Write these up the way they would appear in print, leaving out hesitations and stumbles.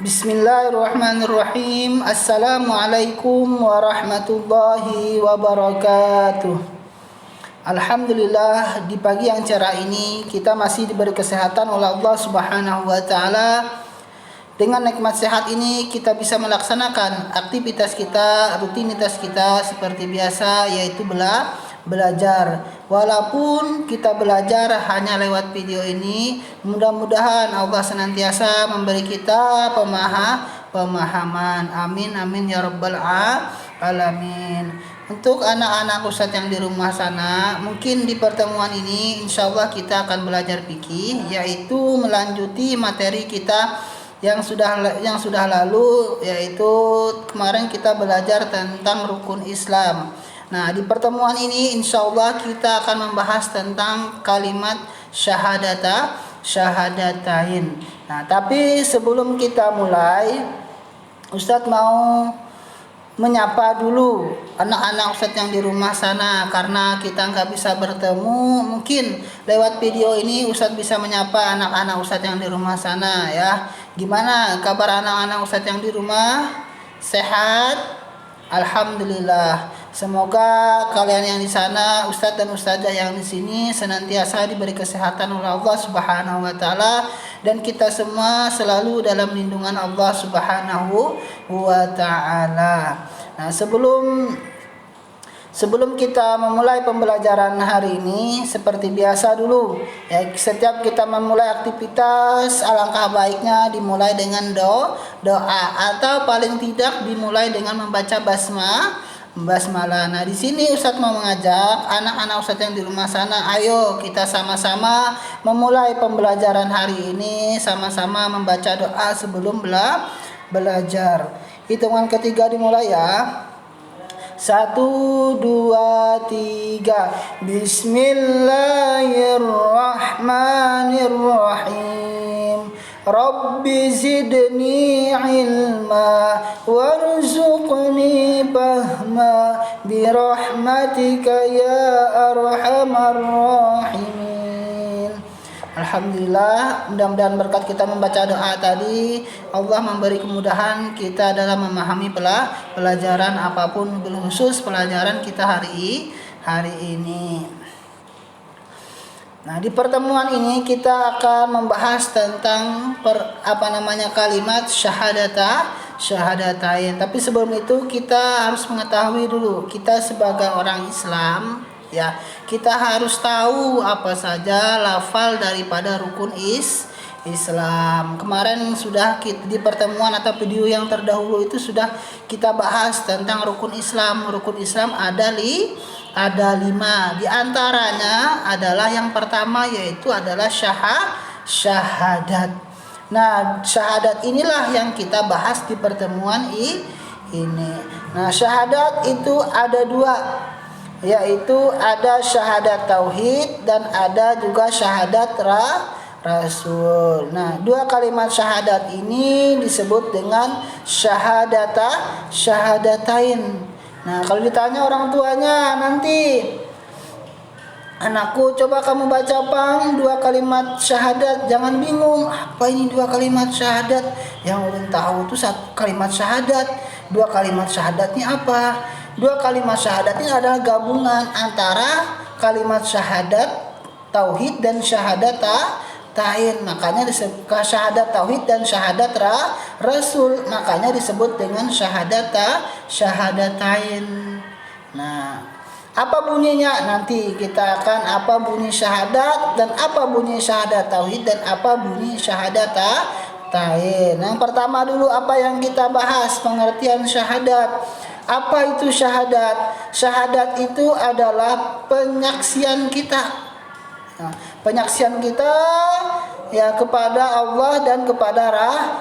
Bismillahirrahmanirrahim. Assalamualaikum warahmatullahi wabarakatuh. Alhamdulillah, di pagi yang cerah ini kita masih diberi kesehatan oleh Allah Subhanahu wa taala. Dengan nikmat sehat ini kita bisa melaksanakan aktivitas kita, rutinitas kita seperti biasa, yaitu belajar. Walaupun kita belajar hanya lewat video ini, mudah-mudahan Allah senantiasa memberi kita pemahaman. Amin amin ya rabbal alamin. Untuk anak-anak Ustadz yang di rumah sana, mungkin di pertemuan ini insya Allah kita akan belajar fikih, yaitu melanjuti materi kita yang sudah lalu, yaitu kemarin kita belajar tentang rukun Islam. Nah, di pertemuan ini insya Allah kita akan membahas tentang kalimat syahadatain. Nah, tapi sebelum kita mulai, Ustadz mau menyapa dulu anak-anak Ustadz yang di rumah sana, karena kita nggak bisa bertemu. Mungkin lewat video ini Ustadz bisa menyapa anak-anak Ustadz yang di rumah sana ya. Gimana kabar anak-anak Ustadz yang di rumah? Sehat? Alhamdulillah. Semoga kalian yang di sana, Ustadz dan Ustazah yang di sini senantiasa diberi kesehatan oleh Allah Subhanahu wa taala, dan kita semua selalu dalam lindungan Allah Subhanahu wa taala. Nah, sebelum kita memulai pembelajaran hari ini, seperti biasa dulu ya, setiap kita memulai aktivitas alangkah baiknya dimulai dengan doa, atau paling tidak dimulai dengan membaca basmalah. Nah, di sini Ustadz mau mengajak anak-anak Ustadz yang di rumah sana, ayo kita sama-sama memulai pembelajaran hari ini, sama-sama membaca doa sebelum belajar. Hitungan ketiga dimulai ya. 1, 2, 3. Bismillahirrahmanirrahim. Rabbi zidni ilma warzuqni fahma birahmatika ya arhamar rahimin. Alhamdulillah, mudah-mudahan berkat kita membaca doa tadi, Allah memberi kemudahan kita dalam memahami pelajaran apapun, khusus pelajaran kita hari ini. Nah, di pertemuan ini kita akan membahas tentang kalimat syahadatain. Tapi sebelum itu kita harus mengetahui dulu, kita sebagai orang Islam ya, kita harus tahu apa saja lafal daripada rukun Islam. Kemarin sudah di pertemuan atau video yang terdahulu itu sudah kita bahas tentang rukun Islam. Rukun Islam ada 5. Di antaranya adalah yang pertama, yaitu adalah syahadat. Nah, syahadat inilah yang kita bahas di pertemuan ini. Nah, syahadat itu ada 2, yaitu ada syahadat tauhid dan ada juga syahadat rasul. Nah, 2 kalimat syahadat ini disebut dengan syahadatain. Nah, kalau ditanya orang tuanya nanti, anakku coba kamu baca 2 kalimat syahadat, jangan bingung apa ini 2 kalimat syahadat. Yang ulun tahu itu 1 kalimat syahadat. 2 kalimat syahadatnya apa? 2 kalimat syahadat ini adalah gabungan antara kalimat syahadat tauhid dan syahadat tain. Makanya disebut syahadat tauhid dan syahadat rasul, makanya disebut dengan syahadatain. Nah, apa bunyinya? Nanti kita akan apa bunyi syahadat dan apa bunyi syahadat tauhid dan apa bunyi syahadat tain. Yang pertama dulu apa yang kita bahas, pengertian syahadat. Apa itu syahadat? Syahadat itu adalah penyaksian kita. Nah, penyaksian kita ya kepada Allah dan kepada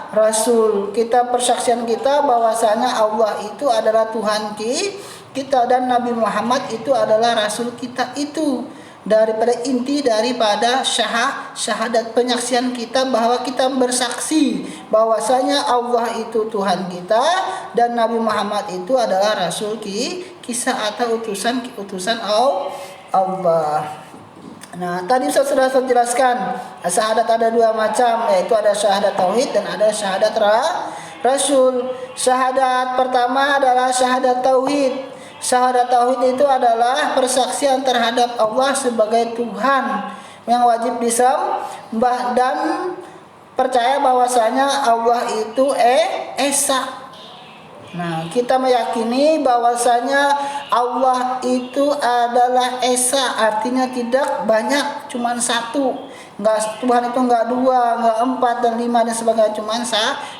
Rasul. Persaksian kita bahwasanya Allah itu adalah Tuhan kita dan Nabi Muhammad itu adalah Rasul kita. Itu daripada syahadat, penyaksian kita bahwa kita bersaksi bahwasanya Allah itu Tuhan kita dan Nabi Muhammad itu adalah Rasul kita atau utusan Allah. Nah, tadi sudah saya jelaskan, syahadat ada dua macam, yaitu ada syahadat tauhid dan ada syahadat rasul. Syahadat pertama adalah syahadat tauhid. Syahadat tauhid itu adalah persaksian terhadap Allah sebagai Tuhan yang wajib disembah dan percaya bahwasanya Allah itu esa. Nah, kita meyakini bahwasanya Allah itu adalah esa, artinya tidak banyak, cuma satu. Tuhan itu enggak dua, enggak empat dan lima dan sebagainya, cuma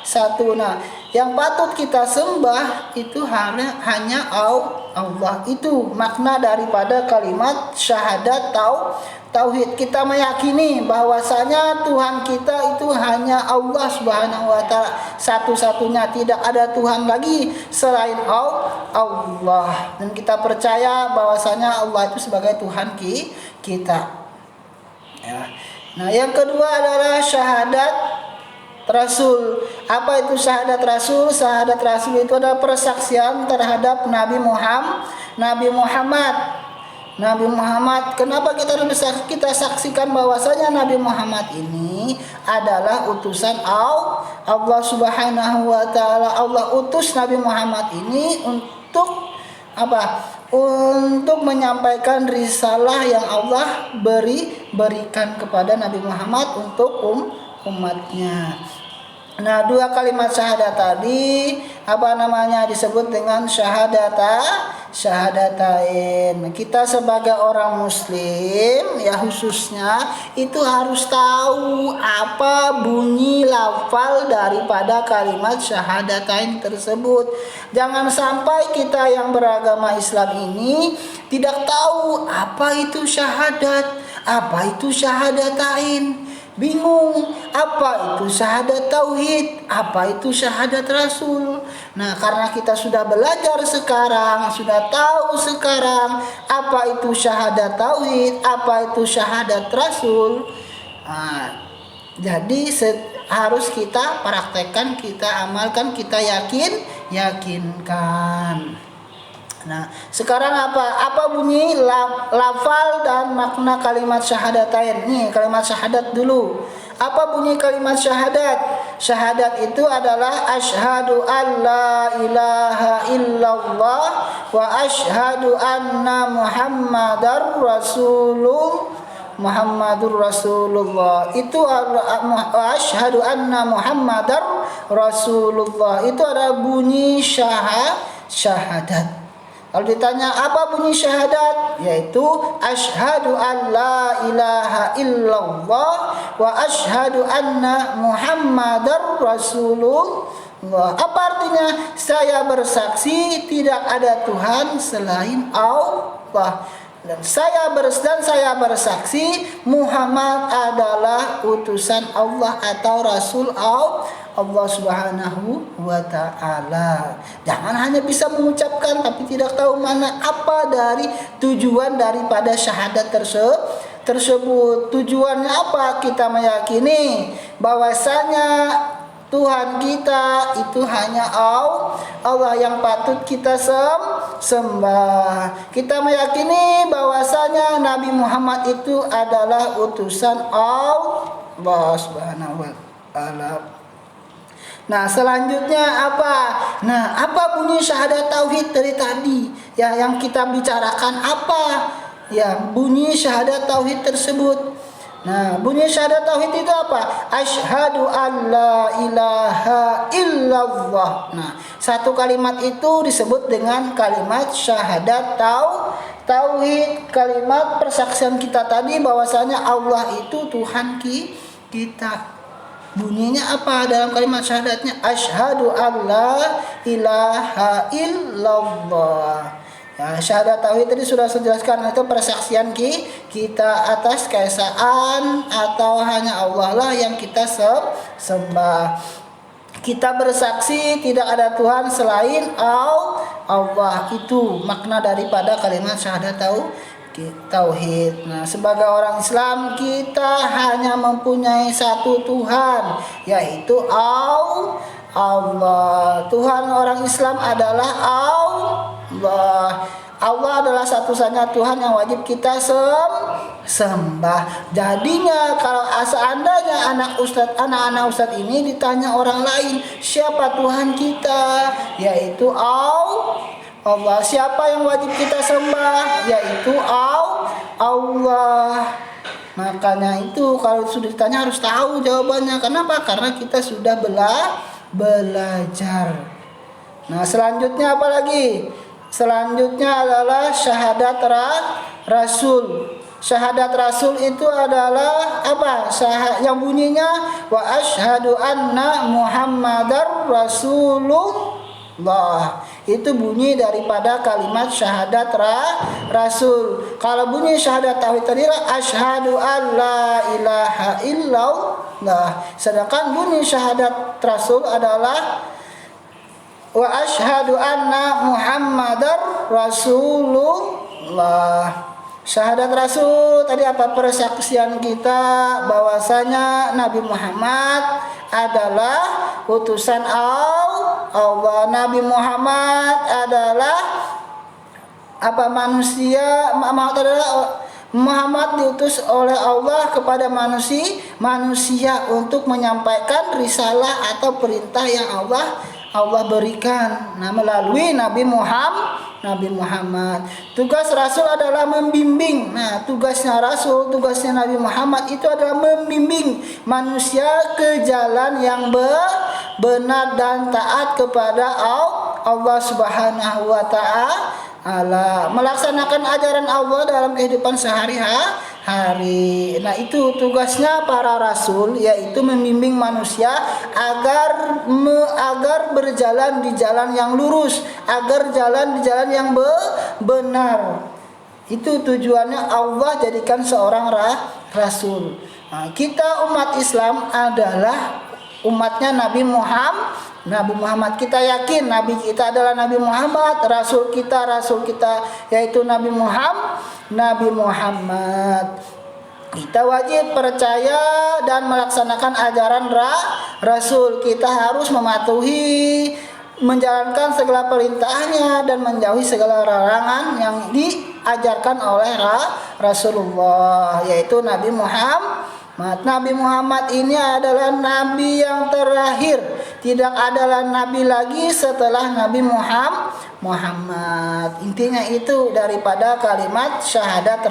satu. Nah, yang patut kita sembah itu hanya Allah. Itu makna daripada kalimat syahadat tauhid. Kita meyakini bahwasanya Tuhan kita itu hanya Allah Subhanahu wa taala, satu-satunya, tidak ada Tuhan lagi selain Allah. Dan kita percaya bahwasanya Allah itu sebagai Tuhan kita. Ya. Nah, yang kedua adalah syahadat Rasul. Apa itu syahadat Rasul? Syahadat Rasul itu adalah persaksian terhadap Nabi Muhammad. Kenapa kita saksikan bahwasanya Nabi Muhammad ini adalah utusan Allah Subhanahu wa taala. Allah utus Nabi Muhammad ini untuk apa? Untuk menyampaikan risalah yang Allah berikan kepada Nabi Muhammad untuk umatnya. Nah, dua kalimat syahadat tadi disebut dengan syahadatain. Kita sebagai orang muslim ya khususnya itu harus tahu apa bunyi lafal daripada kalimat syahadatain tersebut. Jangan sampai kita yang beragama Islam ini tidak tahu apa itu syahadat, apa itu syahadatain. Bingung apa itu syahadat tauhid, apa itu syahadat rasul. Nah, karena kita sudah belajar sekarang, sudah tahu sekarang apa itu syahadat tauhid, apa itu syahadat rasul. Nah, jadi harus kita praktekkan, kita amalkan, kita yakinkan. Nah, sekarang apa bunyi lafal dan makna kalimat syahadatain? Nih, kalimat syahadat dulu. Apa bunyi kalimat syahadat? Syahadat itu adalah asyhadu alla ilaha illallah wa asyhadu anna Muhammadar Rasulullah. Itu asyhadu anna Muhammadar Rasulullah. Itu adalah bunyi syahadat. Kalau ditanya apa bunyi syahadat, yaitu asyhadu alla ilaha illallah wa asyhadu anna Muhammadar Rasulullah. Apa artinya? Saya bersaksi tidak ada Tuhan selain Allah. Dan saya bersaksi Muhammad adalah utusan Allah atau Rasul Allah Subhanahu wa taala. Jangan hanya bisa mengucapkan tapi tidak tahu mana apa dari tujuan daripada syahadat tersebut. Tujuannya apa? Kita meyakini bahwasanya Tuhan kita itu hanya Allah yang patut kita sembah. Kita meyakini bahwasanya Nabi Muhammad itu adalah utusan Allah Subhanahu wa taala. Nah, selanjutnya apa? Nah, apa bunyi syahadat tauhid dari tadi? Ya, yang kita bicarakan apa? Ya, bunyi syahadat tauhid tersebut. Nah, bunyi syahadat tauhid itu apa? Asyhadu alla ilaha illallah. Nah, satu kalimat itu disebut dengan kalimat syahadat tauhid. Kalimat persaksian kita tadi bahwasanya Allah itu Tuhan kita. Bunyinya apa dalam kalimat syahadatnya? Asyhadu alla ilaha illallah. Ya, syahadat tauhid tadi sudah saya jelaskan, itu persaksian kita atas keesaan atau hanya Allah lah yang kita sembah. Kita bersaksi tidak ada Tuhan selain Allah. Itu makna daripada kalimat syahadat tauhid. Nah, sebagai orang Islam kita hanya mempunyai satu Tuhan, yaitu Allah. Tuhan orang Islam adalah Allah. Allah adalah satu-satunya Tuhan yang wajib kita sembah. Jadinya kalau seandainya anak-anak ustadz ini ditanya orang lain, siapa Tuhan kita? Yaitu Allah. Siapa yang wajib kita sembah? Yaitu Allah. Makanya itu kalau sudah ditanya harus tahu jawabannya. Kenapa? Karena kita sudah belajar. Nah, selanjutnya apa lagi? Selanjutnya adalah syahadat Rasul. Syahadat Rasul itu adalah apa? Yang bunyinya wa asyhadu anna Muhammadar Rasulullah. Itu bunyi daripada kalimat syahadat Rasul. Kalau bunyi syahadat tauhid tadi asyhadu alla ilaha illallah. Sedangkan bunyi syahadat Rasul adalah wa asyhadu anna Muhammadar Rasulullah. Syahadat Rasul tadi apa? Persaksian kita bahwasanya Nabi Muhammad adalah utusan Allah. Nabi Muhammad adalah apa? Manusia. Muhammad diutus oleh Allah kepada manusia untuk menyampaikan risalah atau perintah yang Allah berikan. Nah, melalui Nabi Muhammad. Tugas Rasul adalah membimbing. Nah, tugasnya Nabi Muhammad itu adalah membimbing manusia ke jalan yang benar dan taat kepada Allah Subhanahu wa ta'ala, melaksanakan ajaran Allah dalam kehidupan sehari-hari. Nah, itu tugasnya para rasul, yaitu membimbing manusia agar berjalan di jalan yang lurus, agar jalan di jalan yang benar. Itu tujuannya Allah jadikan seorang rasul. Nah, kita umat Islam adalah umatnya Nabi Muhammad. Kita yakin Nabi kita adalah Nabi Muhammad, Rasul kita yaitu Nabi Muhammad. Kita wajib percaya dan melaksanakan ajaran Rasul. Kita harus mematuhi, menjalankan segala perintahnya dan menjauhi segala larangan yang diajarkan oleh Rasulullah, yaitu Nabi Muhammad. Nabi Muhammad ini adalah nabi yang terakhir. Tidak adalah nabi lagi setelah Nabi Muhammad. Intinya itu daripada kalimat syahadat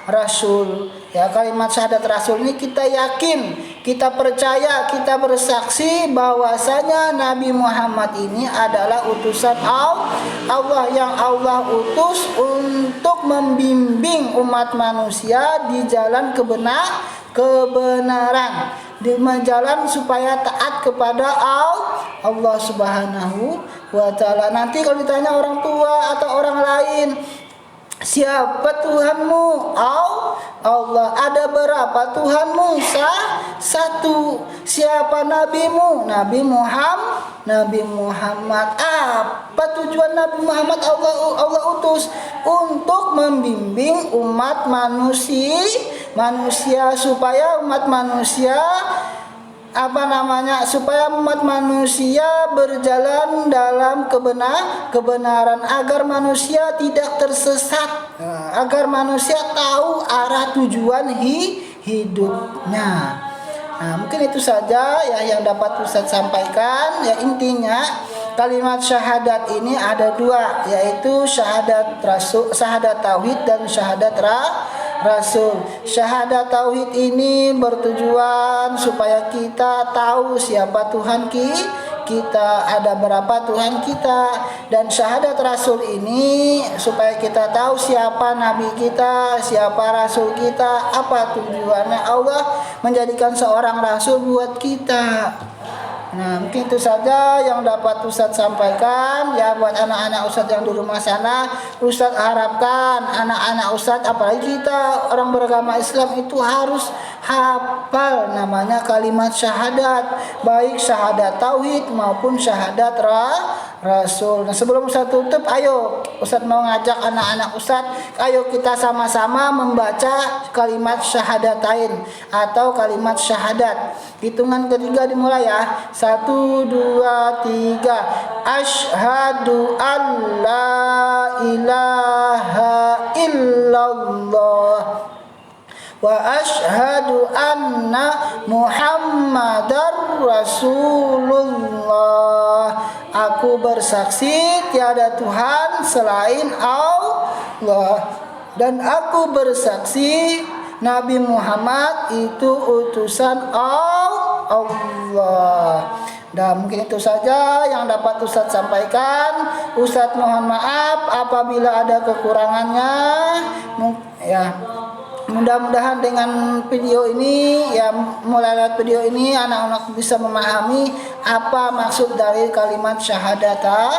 Rasul. Ya, kalimat syahadat Rasul ini kita yakin, kita percaya, kita bersaksi bahwasanya Nabi Muhammad ini adalah utusan Allah yang Allah utus untuk membimbing umat manusia di jalan kebenaran, di jalan supaya taat kepada Allah Subhanahu wa ta'ala. Nanti kalau ditanya orang tua atau orang lain, siapa Tuhanmu? Allah. Ada berapa Tuhanmu? Satu. Siapa nabimu? Nabi Muhammad. Apa tujuan Nabi Muhammad Allah utus? Untuk membimbing umat manusia supaya umat manusia supaya umat manusia berjalan dalam kebenaran, agar manusia tidak tersesat, agar manusia tahu arah tujuan hidupnya. Nah, mungkin itu saja ya yang dapat Ustaz sampaikan. Ya, intinya kalimat syahadat ini ada dua, yaitu syahadat tauhid dan syahadat Rasul. Syahadat tauhid ini bertujuan supaya kita tahu siapa Tuhan kita, ada berapa Tuhan kita. Dan syahadat Rasul ini supaya kita tahu siapa Nabi kita, siapa Rasul kita, apa tujuannya Allah menjadikan seorang Rasul buat kita. Nah, mungkin itu saja yang dapat Ustadz sampaikan ya buat anak-anak Ustadz yang di rumah sana. Ustadz harapkan anak-anak Ustadz, apalagi kita orang beragama Islam, itu harus hafal namanya kalimat syahadat, baik syahadat tauhid maupun syahadat Rasul. Nah, sebelum Ustaz tutup, ayo Ustaz mau ngajak anak-anak Ustaz, ayo kita sama-sama membaca kalimat syahadatain atau kalimat syahadat. Hitungan ketiga dimulai ya. 1 2 3. Asyhadu an la ilaha illallah wa asyhadu anna Muhammadar Rasulullah. Aku bersaksi tiada Tuhan selain Allah, dan aku bersaksi Nabi Muhammad itu utusan Allah. Dan mungkin itu saja yang dapat Ustaz sampaikan. Ustaz mohon maaf apabila ada kekurangannya. Ya, mudah-mudahan dengan video ini, ya mulai lihat video ini, anak-anak bisa memahami apa maksud dari kalimat syahadatain.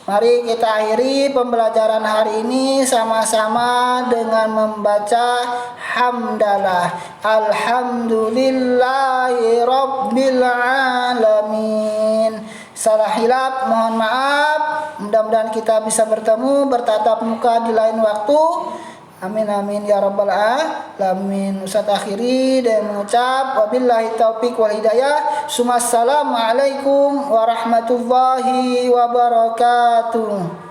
Mari kita akhiri pembelajaran hari ini sama-sama dengan membaca hamdalah. Alhamdulillahi Rabbil Alamin. Salah hilaf mohon maaf. Mudah-mudahan kita bisa bertemu bertatap muka di lain waktu. Amin amin ya rabbal alamin. Ustaz akhiri dan mengucap wabillahi taufiq wal hidayah. Assalamualaikum warahmatullahi wabarakatuh.